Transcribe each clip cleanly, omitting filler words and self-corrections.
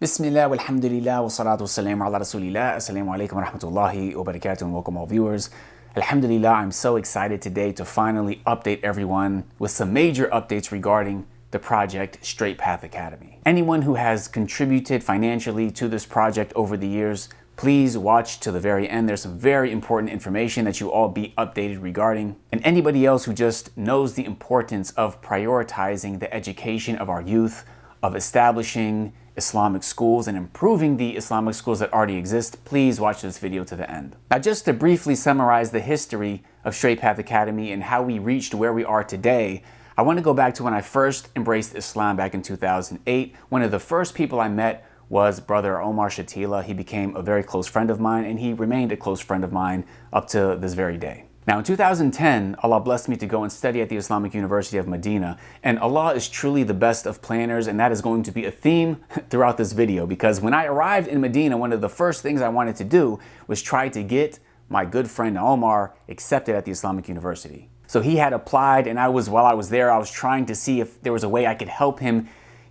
Bismillah, walhamdulillah, wa salatu wassalamu ala rasulillah. Assalamu alaikum wa rahmatullahi wa barakatuh, and welcome all viewers. Alhamdulillah, I'm so excited today to finally update everyone with some major updates regarding the project Straight Path Academy. Anyone who has contributed financially to this project over the years, please watch to the very end. There's some very important information that you all be updated regarding. And anybody else who just knows the importance of prioritizing the education of our youth, of establishing Islamic schools and improving the Islamic schools that already exist, please watch this video to the end. Now, just to briefly summarize the history of Straight Path Academy and how we reached where we are today, I want to go back to when I first embraced Islam back in 2008. One of the first people I met was Brother Omar Shatila. He became a very close friend of mine, and he remained a close friend of mine up to this very day. Now, in 2010, Allah blessed me to go and study at the Islamic University of Medina, and Allah is truly the best of planners, and that is going to be a theme throughout this video, because when I arrived in Medina, one of the first things I wanted to do was try to get my good friend Omar accepted at the Islamic University. So he had applied, and while I was there, I was trying to see if there was a way I could help him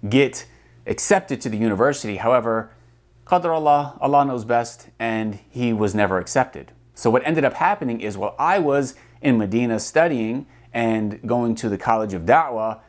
get accepted to the university. However, Qadr Allah, Allah knows best, and he was never accepted. So what ended up happening is, while I was in Medina studying and going to the College of Dawah,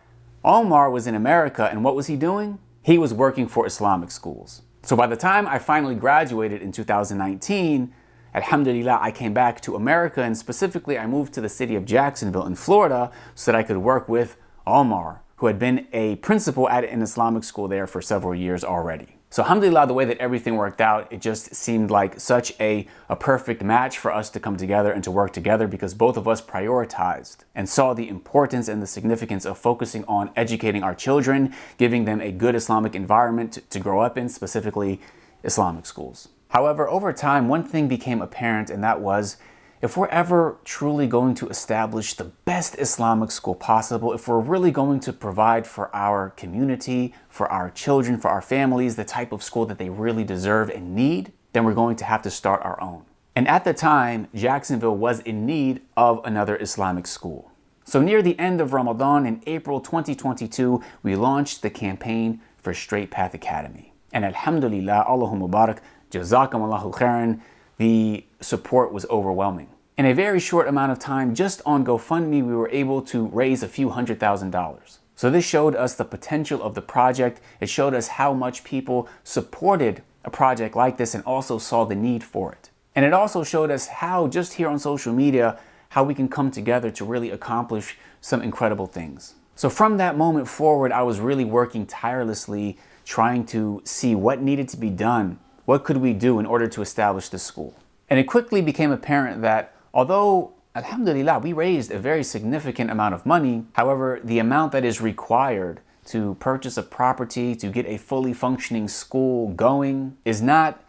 Omar was in America, and what was he doing? He was working for Islamic schools. So by the time I finally graduated in 2019, alhamdulillah, I came back to America, and specifically I moved to the city of Jacksonville in Florida so that I could work with Omar, who had been a principal at an Islamic school there for several years already. So alhamdulillah, the way that everything worked out, it just seemed like such a perfect match for us to come together and to work together, because both of us prioritized and saw the importance and the significance of focusing on educating our children, giving them a good Islamic environment to grow up in, specifically Islamic schools. However, over time, one thing became apparent, and that was, if we're ever truly going to establish the best Islamic school possible, if we're really going to provide for our community, for our children, for our families, the type of school that they really deserve and need, then we're going to have to start our own. And at the time, Jacksonville was in need of another Islamic school. So near the end of Ramadan in April 2022, we launched the campaign for Straight Path Academy. And alhamdulillah, Allahu Mubarak, jazakumAllahukhairan, the support was overwhelming. In a very short amount of time, just on GoFundMe, we were able to raise a few $100,000. So this showed us the potential of the project. It showed us how much people supported a project like this and also saw the need for it. And it also showed us how, just here on social media, how we can come together to really accomplish some incredible things. So from that moment forward, I was really working tirelessly, trying to see what needed to be done. What could we do in order to establish this school? And it quickly became apparent that although, alhamdulillah, we raised a very significant amount of money, however, the amount that is required to purchase a property, to get a fully functioning school going, is not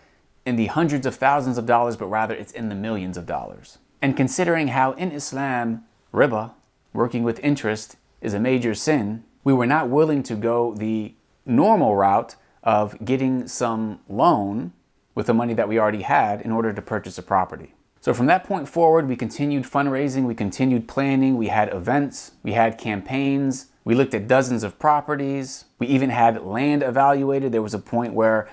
in the hundreds of thousands of dollars, but rather it's in the millions of dollars. And considering how in Islam, riba, working with interest, is a major sin, we were not willing to go the normal route of getting some loan with the money that we already had in order to purchase a property. So from that point forward, we continued fundraising, we continued planning, we had events, we had campaigns, we looked at dozens of properties, we even had land evaluated. There was a point where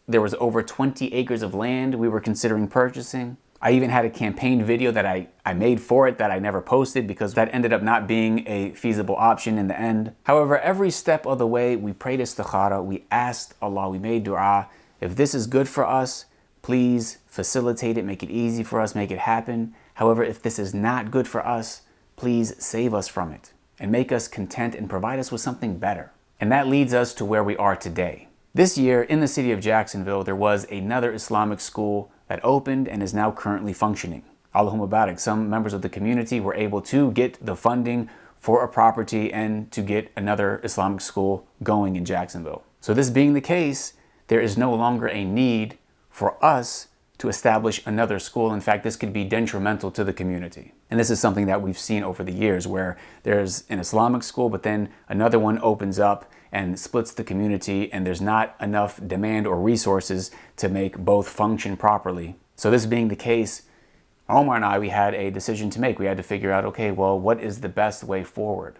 there was over 20 acres of land we were considering purchasing. I even had a campaign video that I made for it that I never posted because that ended up not being a feasible option in the end. However, every step of the way, we prayed istikhara, we asked Allah, we made dua, if this is good for us, please facilitate it, make it easy for us, make it happen. However, if this is not good for us, please save us from it and make us content and provide us with something better. And that leads us to where we are today. This year in the city of Jacksonville, there was another Islamic school that opened and is now currently functioning. Allahu Mubarak, some members of the community were able to get the funding for a property and to get another Islamic school going in Jacksonville. So this being the case, there is no longer a need for us to establish another school. In fact, this could be detrimental to the community. And this is something that we've seen over the years, where there's an Islamic school, but then another one opens up and splits the community, and there's not enough demand or resources to make both function properly. So this being the case, Omar and I, we had a decision to make. We had to figure out, okay, well, what is the best way forward?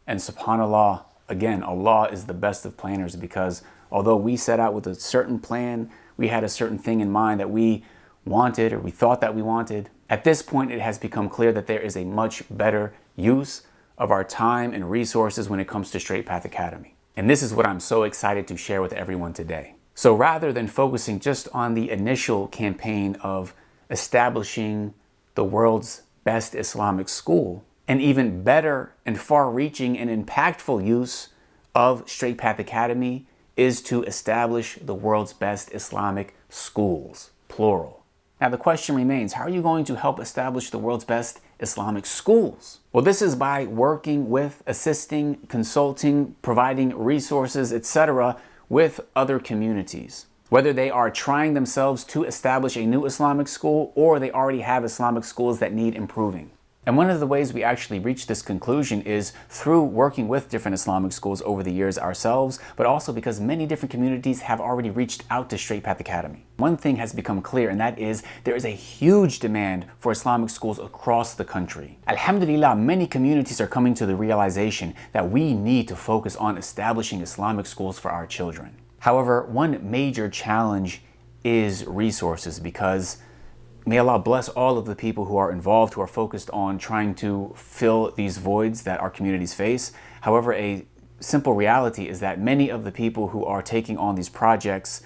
And subhanAllah, again, Allah is the best of planners, because although we set out with a certain plan, we had a certain thing in mind that we wanted or we thought that we wanted, at this point it has become clear that there is a much better use of our time and resources when it comes to Straight Path Academy. And this is what I'm so excited to share with everyone today. So rather than focusing just on the initial campaign of establishing the world's best Islamic school, an even better and far-reaching and impactful use of Straight Path Academy is to establish the world's best Islamic schools, plural. Now the question remains, how are you going to help establish the world's best Islamic schools? Well, this is by working with, assisting, consulting, providing resources, etc. with other communities. Whether they are trying themselves to establish a new Islamic school or they already have Islamic schools that need improving. And one of the ways we actually reach this conclusion is through working with different Islamic schools over the years ourselves, but also because many different communities have already reached out to Straight Path Academy. One thing has become clear, and that is there is a huge demand for Islamic schools across the country. Alhamdulillah, many communities are coming to the realization that we need to focus on establishing Islamic schools for our children. However, one major challenge is resources, because may Allah bless all of the people who are involved, who are focused on trying to fill these voids that our communities face. However, a simple reality is that many of the people who are taking on these projects,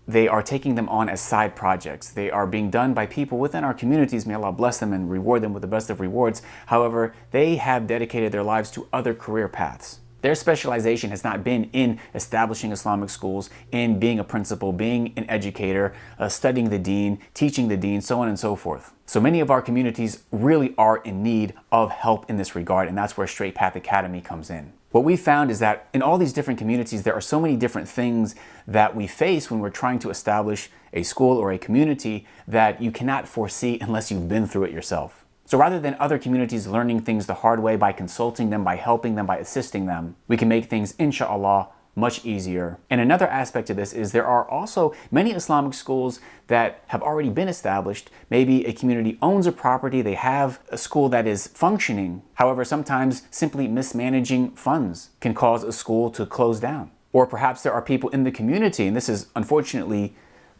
they are taking them on as side projects. They are being done by people within our communities. May Allah bless them and reward them with the best of rewards. However, they have dedicated their lives to other career paths. Their specialization has not been in establishing Islamic schools, in being a principal, being an educator, studying the deen, teaching the deen, so on and so forth. So many of our communities really are in need of help in this regard, and that's where Straight Path Academy comes in. What we found is that in all these different communities, there are so many different things that we face when we're trying to establish a school or a community that you cannot foresee unless you've been through it yourself. So rather than other communities learning things the hard way by consulting them, by helping them, by assisting them, we can make things, inshallah, much easier. And another aspect of this is there are also many Islamic schools that have already been established. Maybe a community owns a property, they have a school that is functioning. However, sometimes simply mismanaging funds can cause a school to close down. Or perhaps there are people in the community, and this is unfortunately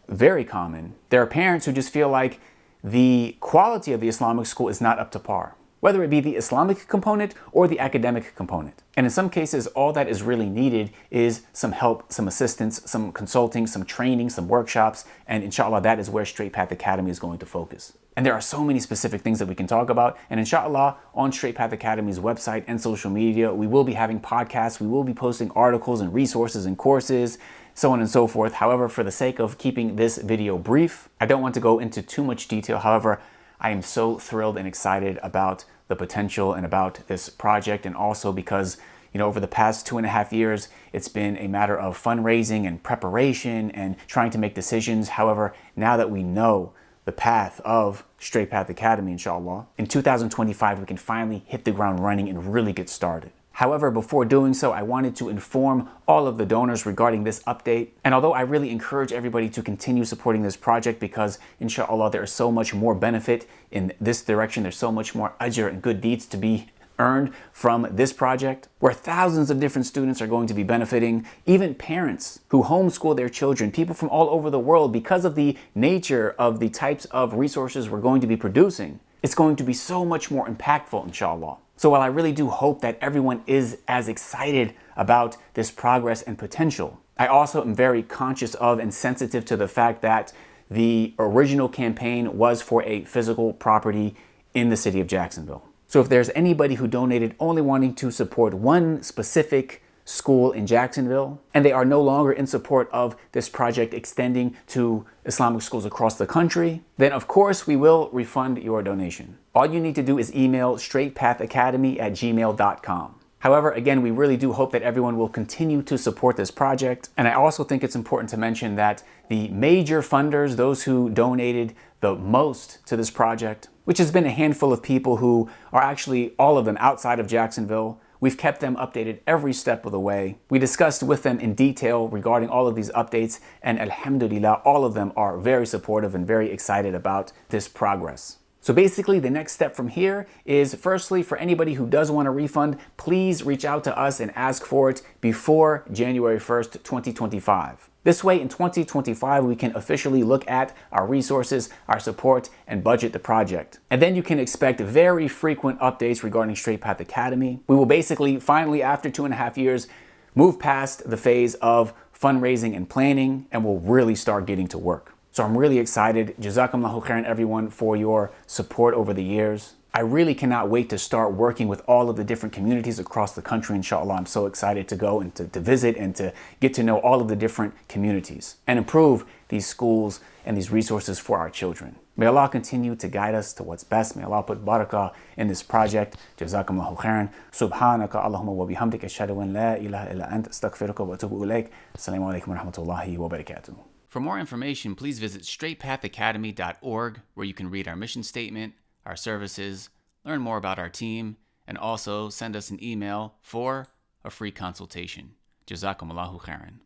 very common. There are parents who just feel like the quality of the Islamic school is not up to par, whether it be the Islamic component or the academic component. And in some cases, all that is really needed is some help, some assistance, some consulting, some training, some workshops, and inshallah, that is where Straight Path Academy is going to focus. And there are so many specific things that we can talk about. And inshallah, on Straight Path Academy's website and social media, we will be having podcasts, we will be posting articles and resources and courses, so on and so forth. However, for the sake of keeping this video brief, I don't want to go into too much detail. However, I am so thrilled and excited about the potential and about this project, and also because, over the past 2.5 years, it's been a matter of fundraising and preparation and trying to make decisions. However, now that we know the path of Straight Path Academy, inshallah, in 2025, we can finally hit the ground running and really get started. However, before doing so, I wanted to inform all of the donors regarding this update. And although I really encourage everybody to continue supporting this project, because inshallah, there is so much more benefit in this direction. There's so much more ajr and good deeds to be earned from this project, where thousands of different students are going to be benefiting, even parents who homeschool their children, people from all over the world, because of the nature of the types of resources we're going to be producing. It's going to be so much more impactful, inshallah. So while I really do hope that everyone is as excited about this progress and potential, I also am very conscious of and sensitive to the fact that the original campaign was for a physical property in the city of Jacksonville. So if there's anybody who donated only wanting to support one specific school in Jacksonville, and they are no longer in support of this project extending to Islamic schools across the country, then of course we will refund your donation. All you need to do is email straightpathacademy@gmail.com. However, again, we really do hope that everyone will continue to support this project. And I also think it's important to mention that the major funders, those who donated the most to this project, which has been a handful of people who are actually all of them outside of Jacksonville, we've kept them updated every step of the way. We discussed with them in detail regarding all of these updates, and alhamdulillah, all of them are very supportive and very excited about this progress. So basically, the next step from here is, firstly, for anybody who does want a refund, please reach out to us and ask for it before January 1st, 2025. This way, in 2025, we can officially look at our resources, our support, and budget the project. And then you can expect very frequent updates regarding Straight Path Academy. We will basically, finally, after 2.5 years, move past the phase of fundraising and planning, and we'll really start getting to work. So I'm really excited. JazakumAllahukhairan, everyone, for your support over the years. I really cannot wait to start working with all of the different communities across the country, inshallah. I'm so excited to go and to visit and to get to know all of the different communities and improve these schools and these resources for our children. May Allah continue to guide us to what's best. May Allah put barakah in this project. JazakumAllahukhairan. Subhanaka Allahumma wa bihamdika ashhadu an la ilaha illa ant astaghfiruka wa atubu ilaik. Assalamu alaikum wa rahmatullahi wa barakatuh. For more information, please visit straightpathacademy.org, where you can read our mission statement, our services, learn more about our team, and also send us an email for a free consultation. Jazakumullahu khairan.